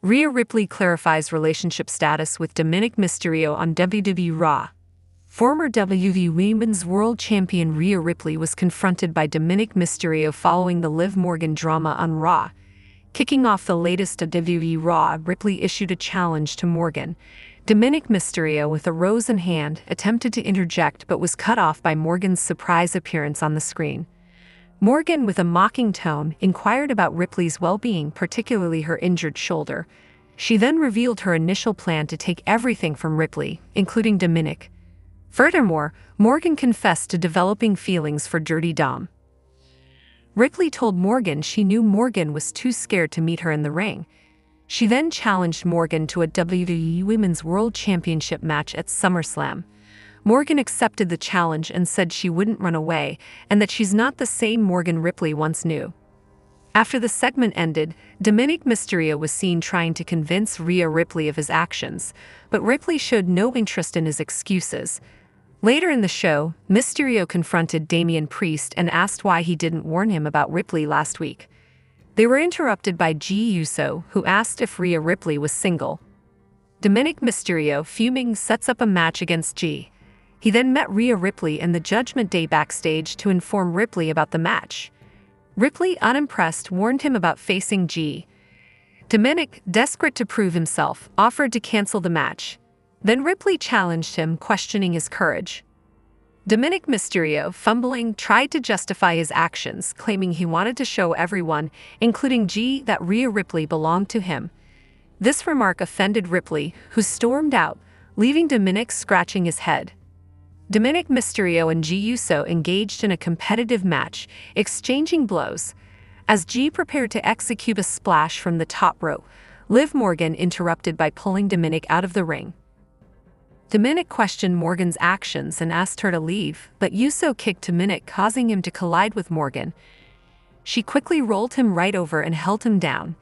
Rhea Ripley clarifies relationship status with Dominik Mysterio on WWE Raw. Former WWE Women's World Champion Rhea Ripley was confronted by Dominik Mysterio following the Liv Morgan drama on Raw. Kicking off the latest of WWE Raw, Ripley issued a challenge to Morgan. Dominik Mysterio, with a rose in hand, attempted to interject but was cut off by Morgan's surprise appearance on the screen. Morgan, with a mocking tone, inquired about Ripley's well-being, particularly her injured shoulder. She then revealed her initial plan to take everything from Ripley, including Dominik. Furthermore, Morgan confessed to developing feelings for Dirty Dom. Ripley told Morgan she knew Morgan was too scared to meet her in the ring. She then challenged Morgan to a WWE Women's World Championship match at SummerSlam. Morgan accepted the challenge and said she wouldn't run away and that she's not the same Morgan Ripley once knew. After the segment ended, Dominik Mysterio was seen trying to convince Rhea Ripley of his actions, but Ripley showed no interest in his excuses. Later in the show, Mysterio confronted Damian Priest and asked why he didn't warn him about Ripley last week. They were interrupted by Jey Uso, who asked if Rhea Ripley was single. Dominik Mysterio, fuming, sets up a match against Jey. He then met Rhea Ripley in the Judgment Day backstage to inform Ripley about the match. Ripley, unimpressed, warned him about facing Jey. Dominik, desperate to prove himself, offered to cancel the match. Then Ripley challenged him, questioning his courage. Dominik Mysterio, fumbling, tried to justify his actions, claiming he wanted to show everyone, including Jey, that Rhea Ripley belonged to him. This remark offended Ripley, who stormed out, leaving Dominik scratching his head. Dominik Mysterio and Jey Uso engaged in a competitive match, exchanging blows. As Jey prepared to execute a splash from the top rope, Liv Morgan interrupted by pulling Dominik out of the ring. Dominik questioned Morgan's actions and asked her to leave, but Uso kicked Dominik, causing him to collide with Morgan. She quickly rolled him right over and held him down.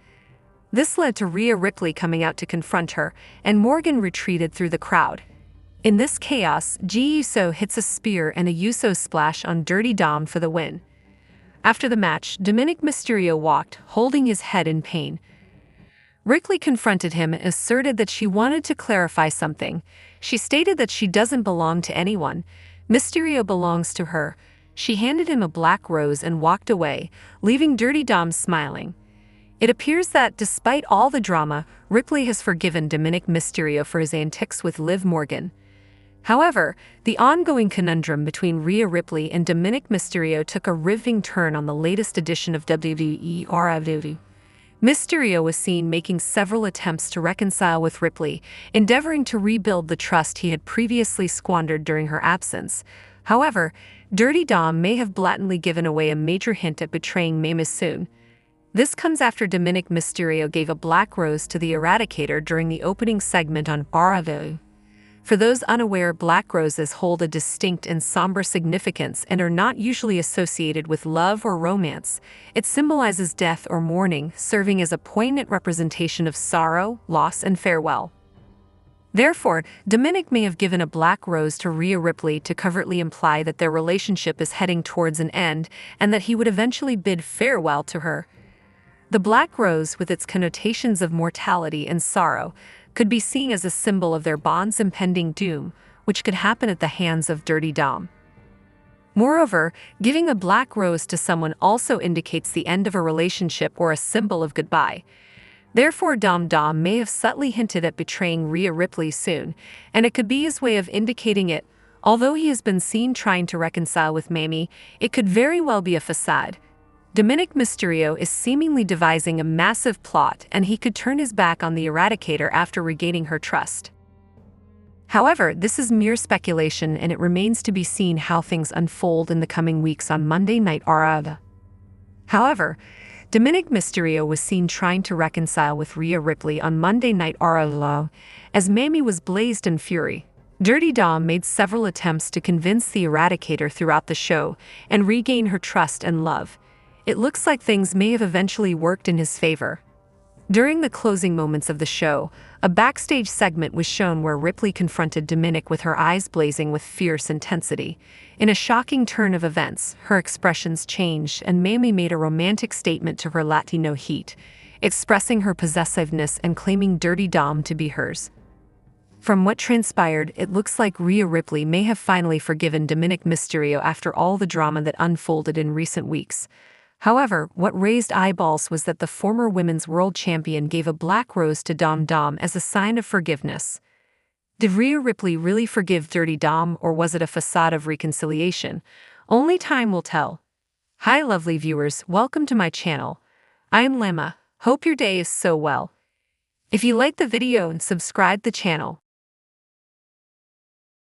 This led to Rhea Ripley coming out to confront her, and Morgan retreated through the crowd. In this chaos, Jey Uso hits a spear and a Uso splash on Dirty Dom for the win. After the match, Dominik Mysterio walked, holding his head in pain. Ripley confronted him and asserted that she wanted to clarify something. She stated that she doesn't belong to anyone. Mysterio belongs to her. She handed him a black rose and walked away, leaving Dirty Dom smiling. It appears that, despite all the drama, Ripley has forgiven Dominik Mysterio for his antics with Liv Morgan. However, the ongoing conundrum between Rhea Ripley and Dominik Mysterio took a riveting turn on the latest edition of WWE Raw. Mysterio was seen making several attempts to reconcile with Ripley, endeavoring to rebuild the trust he had previously squandered during her absence. However, Dirty Dom may have blatantly given away a major hint at betraying Mamie soon. This comes after Dominik Mysterio gave a black rose to the Eradicator during the opening segment on Raw. For those unaware, black roses hold a distinct and somber significance and are not usually associated with love or romance. It symbolizes death or mourning, serving as a poignant representation of sorrow, loss, and farewell. Therefore, Dominik may have given a black rose to Rhea Ripley to covertly imply that their relationship is heading towards an end and that he would eventually bid farewell to her. The black rose, with its connotations of mortality and sorrow, could be seen as a symbol of their bond's impending doom, which could happen at the hands of Dirty Dom. Moreover, giving a black rose to someone also indicates the end of a relationship or a symbol of goodbye. Therefore, Dom may have subtly hinted at betraying Rhea Ripley soon, and it could be his way of indicating it. Although he has been seen trying to reconcile with Mamie, it could very well be a facade. Dominik Mysterio is seemingly devising a massive plot, and he could turn his back on the Eradicator after regaining her trust. However, this is mere speculation, and it remains to be seen how things unfold in the coming weeks on Monday Night Raw. However, Dominik Mysterio was seen trying to reconcile with Rhea Ripley on Monday Night Raw, as Mamie was blazed in fury. Dirty Dom made several attempts to convince the Eradicator throughout the show and regain her trust and love. It looks like things may have eventually worked in his favor. During the closing moments of the show, a backstage segment was shown where Ripley confronted Dominik with her eyes blazing with fierce intensity. In a shocking turn of events, her expressions changed and Mamie made a romantic statement to her Latino heat. expressing her possessiveness and claiming Dirty Dom to be hers. From what transpired, it looks like Rhea Ripley may have finally forgiven Dominik Mysterio after all the drama that unfolded in recent weeks. However, what raised eyeballs was that the former women's world champion gave a black rose to Dom as a sign of forgiveness. Did Rhea Ripley really forgive Dirty Dom, or was it a facade of reconciliation? Only time will tell. Hi lovely viewers, welcome to my channel. I am Lemma, hope your day is so well. If you like the video and subscribe the channel,